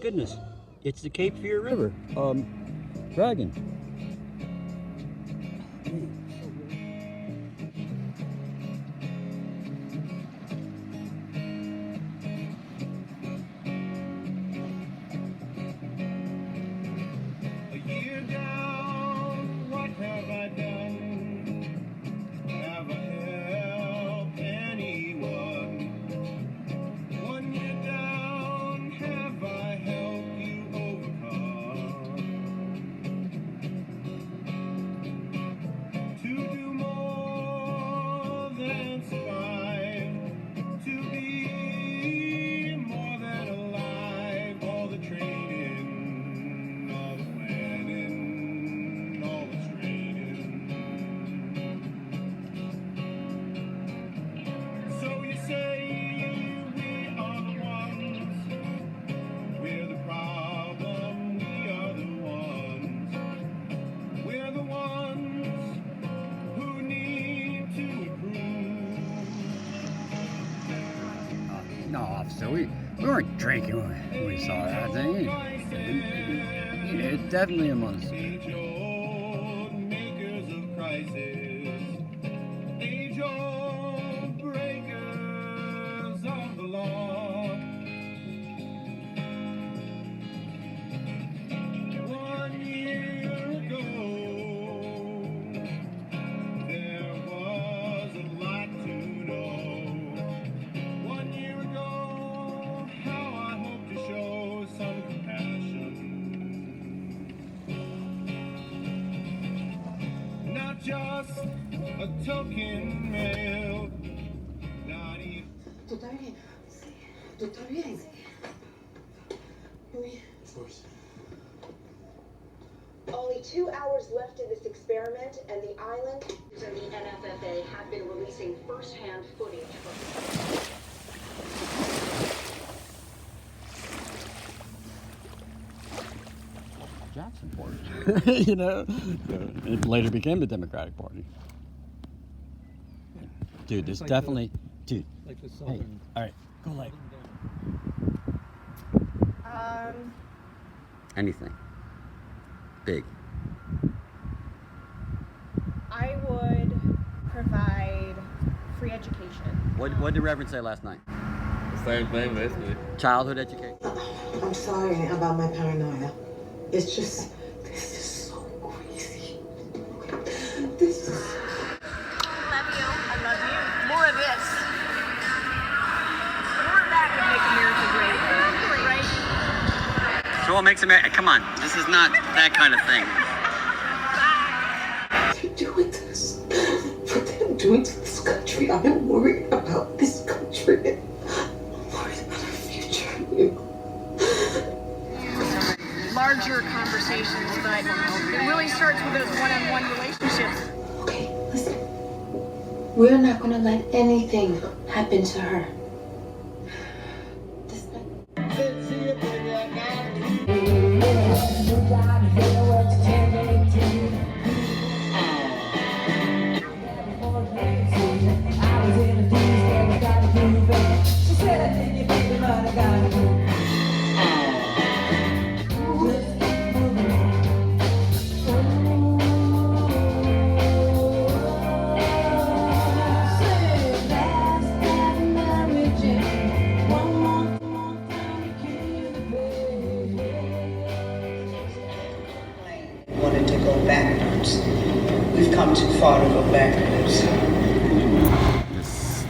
goodness. It's the Cape Fear River. Dragon. A year down, what have I done? Have I helped anyone? 1 year down, have I helped you overcome? To do more than survive, to be more than alive, all the training, all the planning, all the training. So you say we are the ones, we're the problem, we are the ones, we're the ones who need to improve. No, officer, we weren't drinking when we saw that thing. It's definitely a monster. Age-old makers of crisis, age-old breakers of the law. 1 year ago, there was a lot to know. 1 year ago, how I hope to show some compassion. Not just a token mail, not even. ¿Tú estás bien? Sí. ¿Tú estás bien? Sí. Of course. Only 2 hours left in this experiment, and the island and the NFFA have been releasing first-hand footage from Jackson Party. You know? It later became the Democratic Party. Dude, there's Like definitely... Dude, Like the hey, southern. alright, go light. Anything. Big. I would provide free education. What did the Reverend say last night? Same thing, basically. Childhood education. I'm sorry about my paranoia. It's just, this is so crazy. This is... Love you. I love you. More of this. More of that would make America great. Right? So what makes America... Come on, this is not that kind of thing. They're doing this. What they're doing to this country. I'm worried about this country. I'm worried about our future. You know? Larger conversations, but it really starts with those one-on-one relationships. Okay, listen. We're not gonna let anything happen to her. This wanted to go backwards. We've come too far to go backwards.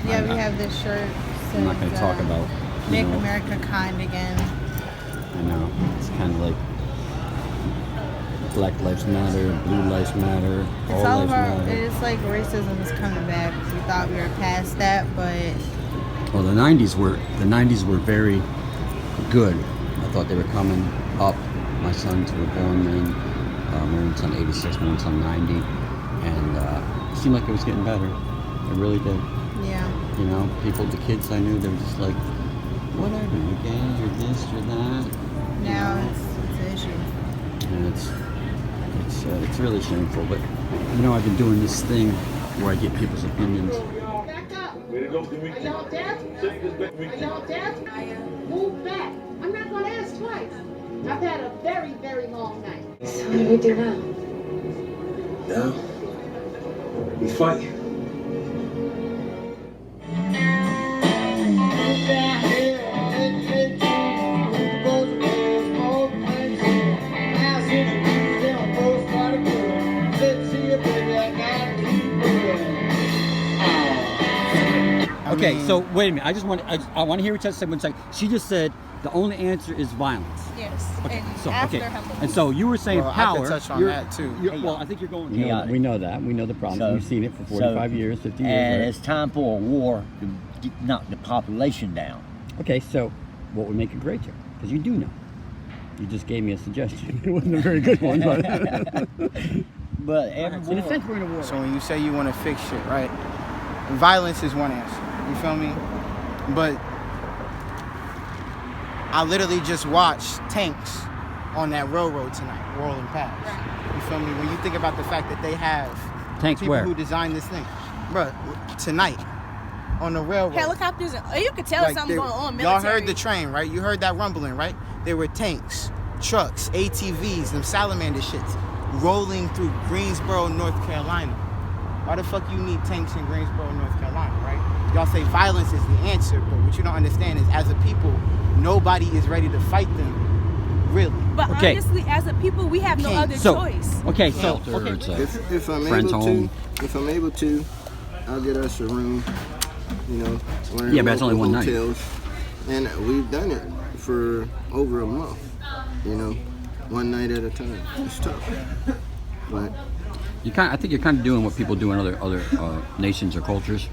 Yeah, we have this shirt. I'm not going to talk about... Make America kind again. I know. It's kind of like Black Lives Matter, Blue Lives Matter, It's all all lives of our. matter. It's like racism is coming back. We thought we were past that, but Well, the 90s were very good. I thought they were coming up. My sons were born in, my one's on 86, my one's on 90, and it seemed like it was getting better. It really did. yeah. You know, the kids I knew, they were just like, whatever, you're gay, you're this, you're that. Now it's an issue. And it's really shameful. But you know, I've been doing this thing where I get people's opinions. Back up. Are y'all deaf? Are y'all deaf? Move back. I'm not going to ask twice. I've had a very, very long night. So what do we do now? Now, we fight. Okay, so wait a minute. I want to hear what you said one second. She just said the only answer is violence. Yes. Okay, And so after okay, humbleness. and so you were saying Well, I power. could touch on you're- that, too. well, I think you're going. Chaotic. We know that. We know the problem. So- We've seen it for 45 years, 50 years. And right? it's time for a war to knock the population down. Okay, so what would make it greater? Because you do know. You just gave me a suggestion. It wasn't a very good one, but. But every In a war, sense, we're in a war. So when you say you want to fix shit, right? Violence is one answer. You feel me? But I literally just watched tanks on that railroad tonight, rolling past. You feel me? When you think about the fact that they have Tanks people where? who designed this thing, bruh, tonight on the railroad. Helicopters, you could tell Like, something's they- going on. Y'all Military. heard the train, right? You heard that rumbling, right? There were tanks, trucks, ATVs, them salamander shits rolling through Greensboro, North Carolina. Why the fuck you need tanks in Greensboro, North Carolina, right? Y'all say violence is the answer, but what you don't understand is as a people, nobody is ready to fight them, really. But Okay. honestly, as a people, we have no Can't. other So, choice. okay, so Shelter, okay. it's a If I'm friend's able home. to, I'll get us a room. You know, one of Yeah, the but it's only local one night. hotels. And we've done it for over a month. You know, one night at a time. It's tough, but I think you're kind of doing what people do in other nations or cultures.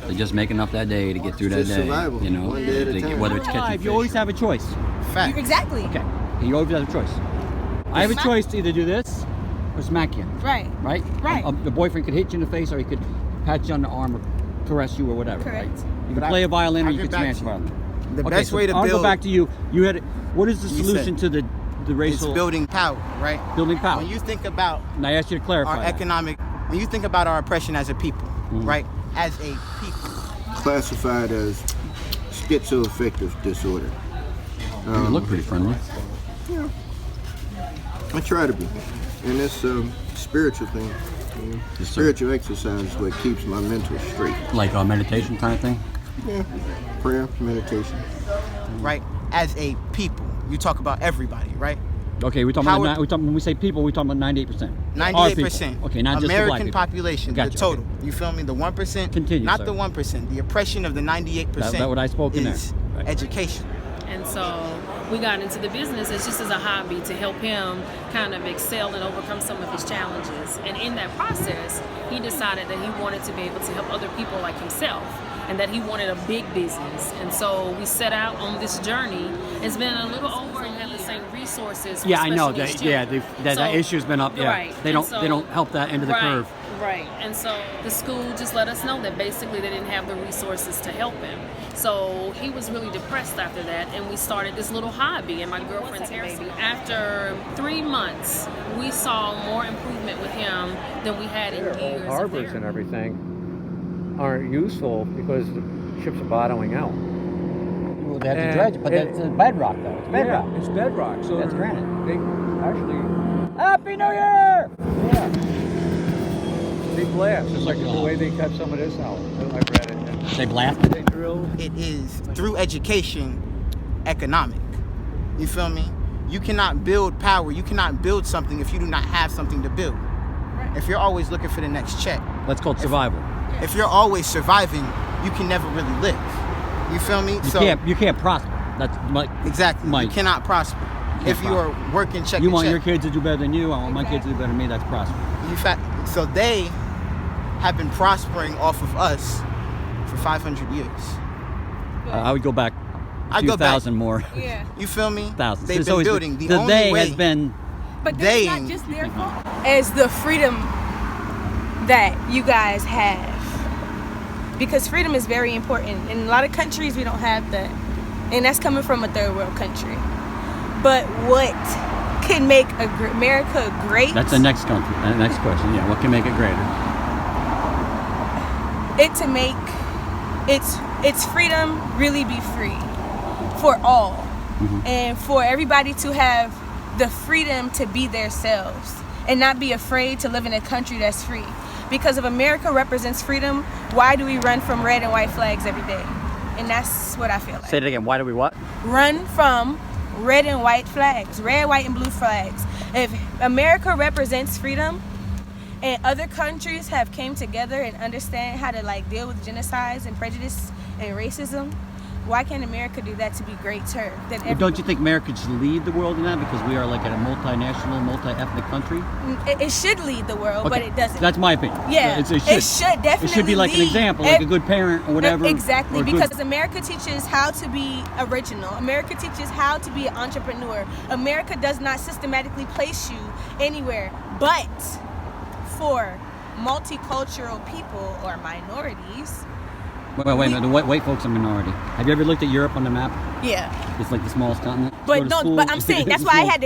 They just make enough that day to get through that Just day. survival, You know, one day at a time. whether it's catching fish. You always have a choice. Fact. Exactly. Okay, you always have a choice. I have a Smack- choice to either do this or smack you. Right. Right. Right. The boyfriend could hit you in the face, or he could pat you on the arm, or caress you, or whatever. Correct. Right? You But can play a violin, or I'll you get can back smash to a you. violin. The Okay, best so way to I'll build. go back to you. You had. What is the You solution to the It's racial building power, right? building power? When you think about And I asked you to clarify our that. economic, when you think about our oppression as a people, Mm-hmm. right? As a people. classified as schizoaffective disorder. You look pretty friendly. I try to be. And it's a spiritual thing. You know? Yes, sir. Spiritual exercise is what keeps my mental straight. Like a meditation kind of thing. Yeah. Prayer, meditation. Right? As a people. You talk about everybody, right? Okay, we're talking Howard- about when we say people, we're talking about 98%. 98%. Okay, not just the American black people. population, Gotcha, the total. okay. You feel me? The 1%. Continue, Not sir. the 1%. The oppression of the 98% That what I spoke in there. is Right. education. And so we got into the business as just as a hobby to help him kind of excel and overcome some of his challenges. And in that process, he decided that he wanted to be able to help other people like himself and that he wanted a big business. And so we set out on this journey. It's been a little over and have the same resources. for Yeah, I know. special needs That, children. that So- issue's been up. Yeah, Right. they And don't so- help that end of the right, curve. Right. And so the school just let us know that basically they didn't have the resources to help him. So he was really depressed after that, and we started this little hobby and my girlfriend's hair salon. After 3 months, we saw more improvement with him than we had in years. of Harbors therapy. and everything aren't useful because the ships are bottoming out. Well, they have to And dredge, but it- that's bedrock, though. It's bedrock. Yeah, it's bedrock. So That's granite. They actually Happy New Year! they blast. It's like the way they cut some of this out. I read it. They blasted. They drill. It is through education, economic. You feel me? You cannot build power. You cannot build something if you do not have something to build. If you're always looking for the next check. That's called survival. If you're always surviving, you can never really live. You feel me? You can't prosper. That's my Exactly. my- You cannot prosper. If you are working check You to want check. your kids to do better than you. I want my kids to do better than me. That's prosper. So they have been prospering off of us for 500 years. I would go back a I'd few go back. thousand more. Yeah. You feel me? Thousands. They've It's been always building. The the only day way has been. But They- that's not just their fault. As the freedom that you guys have. Because freedom is very important. In a lot of countries, we don't have that. And that's coming from a third world country. But what can make America great? That's the next country. Next question. Yeah. What can make it greater? It to make its freedom really be free for all. and for everybody to have the freedom to be themselves and not be afraid to live in a country that's free. Because if America represents freedom, why do we run from red and white flags every day? And that's what I feel like. Say it again. Why do we what? Run from red and white flags, red, white, and blue flags. If America represents freedom and other countries have came together and understand how to like deal with genocides and prejudice and racism, why can't America do that to be greater than everyone? Don't you think America should lead the world in that because we are like a multinational, multi-ethnic country? It should lead the world, but it doesn't. That's my opinion. Yeah, it should definitely. It should be like an example, like a good parent or whatever. Exactly, because America teaches how to be original. America teaches how to be an entrepreneur. America does not systematically place you anywhere, but for multicultural people or minorities. Wait a minute. The white folks are minority. Have you ever looked at Europe on the map? Yeah. It's like the smallest continent. But no, but I'm saying that's why I had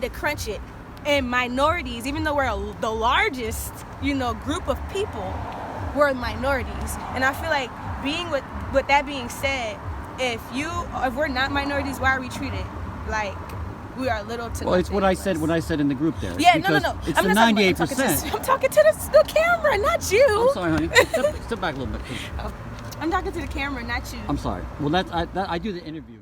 to crunch it. And minorities, even though we're the largest, group of people, we're minorities. And I feel like with that being said, if we're not minorities, why are we treated like we are little to well, it's what I said in the group there. Yeah, no. It's the 98%. I'm talking to the camera, not you. I'm sorry, honey. Step back a little bit. Oh, I'm talking to the camera, not you. I'm sorry. Well, I do the interview.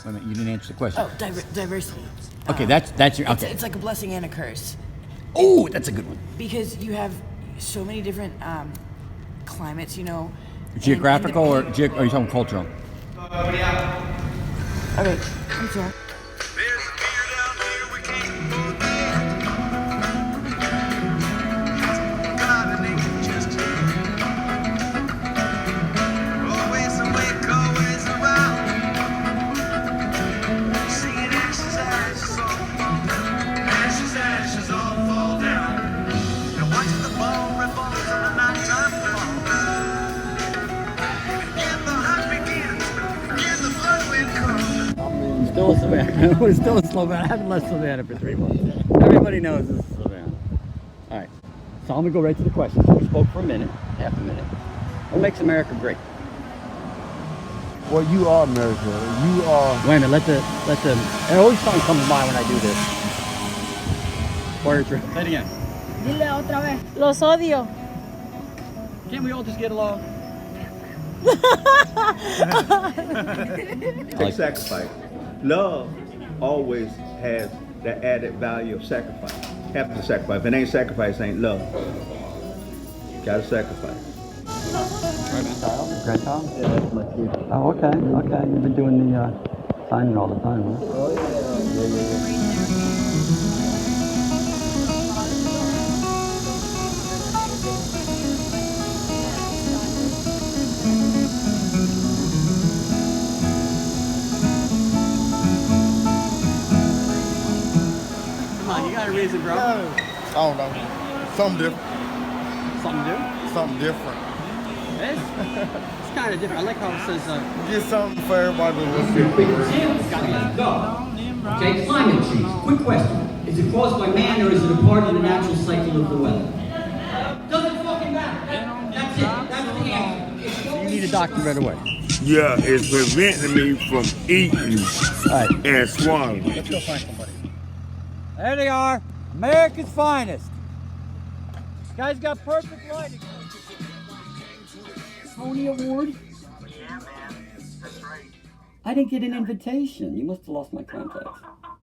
Wait a minute, you didn't answer the question. Oh, diversity. Okay, that's your. Okay. It's like a blessing and a curse. Oh, that's a good one. Because you have so many different climates, Geographical or are you talking cultural? Okay, I'm sorry. Still Savannah. We're still in Savannah. I haven't left Savannah for 3 months. Everybody knows this is Savannah. All right. So I'm gonna go right to the questions. We spoke for half a minute. What makes America great? Well, you are America. You are. Wait a minute. Let the. And always something comes by when I do this. Say it again. Dile otra vez. Los odio. Can't we all just get along? Like sacrifice. Love always has that added value of sacrifice. Have to sacrifice. If it ain't sacrifice, it ain't love. Gotta sacrifice. Right, man. Grandchild? Yeah, that's my kid. Oh, okay. You've been doing the signing all the time, huh? Oh, yeah. You got a reason, bro? I don't know. Something different. Something new? Something different. It's kind of different. I like how it says... Get something for everybody to look at. Go. Okay, climate change. Quick question. Is it caused by man or is it a part of the natural cycle of the weather? Doesn't fucking matter. That's it. That's the answer. You need a doctor right away. Yeah, it's preventing me from eating and swallowing. Let's go find somebody. There they are. America's finest. This guy's got perfect lighting. Tony Award? Yeah, man. That's right. I didn't get an invitation. You must have lost my contacts.